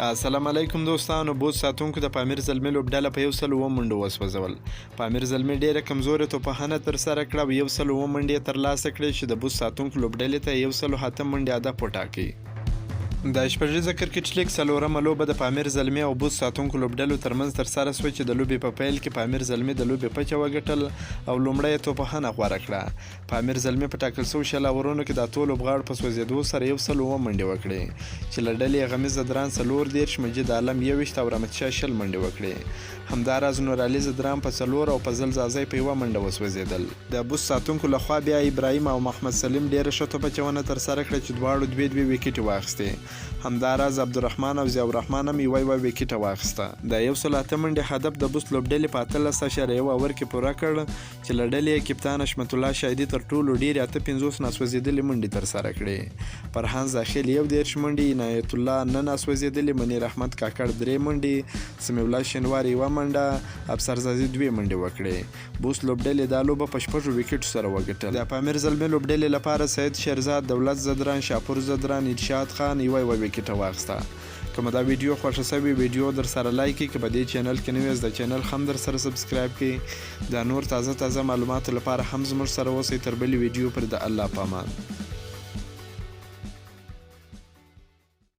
السلام علیکم دوستانو. بوس ساتونکو د پامیر زلمي لوبډله په 100 منډو وسوځول. پامیر زلمي ډیره کمزورې توپخانه ترسره کړه او 100 منډې ترلاسه کړې چې د بوس ساتونکو لوبډلې ته 107 منډې هدف وټاکي. د شپږیزه کرکټ لیګ څلورمه لوبه د پامیر زلمي او بوس ساتونکو لوبډلو ترمنځ ترسره شوه چې د لوبې په پیل کې پامیر زلمي د لوبې پچه وګټل او لومړی توپخانه غوره کړه. پامیر زلمي په ټاکل شوو 60 اورونو کې د اتو لوبغاړو په سوځېدو سره 100 منډې وکړې چې له ډلې غمیز ځدران 40 مجید عالم 21 او رحمت شاه 60 منډې وکړې. همداراز نورعلي ځدران په 4 او فضل زازی په 1 منډه وسوځېدل. د بوس ساتونکو لخوا بیا ابراهیم او محمد سلیم ډیره ښه توپچونه ترسره کړه چې دواړو دوه ویکټې واخیستې. همداراز عبدالرحمن او ضیاء الرحمن هم یوه ویکټه واخیسته. د 108 منډې هدف د بوس لوبډلې په 18.1 اوور کې پوره کړ چې له ډلې کپتان حشمت الله شاهدي تر ټولو ډېرې 58 ناسوځېدلې منډې ترسره کړې. فرحان زاخیل 11 منډې، عنایت الله 9 ناسوځېدلې، منیر احمد کاکړ 3 منډې، سمیع الله شینوار 1 منډه، ابصر زازي 2 منډې وکړې. بوس لوبډلې دا لوبه په 6 ویکټو سره وګټله. د پامیر زلمي لوبډلې لپاره سید شیرزاد، دولت ځدران، شاپور ځدران، ارشاد خان یوه ویکټه واخیسته. کومه دا ویډیو خوښه شوې ویډیو در سره لایک کړئ، که په دې چینل کې نوی یاست د چینل هم در سره سبسکرایب کړئ. د نور تازه معلوماتو لپاره هم زموږ سره اوسئ. تر بلې ویډیو پر د الله په امان.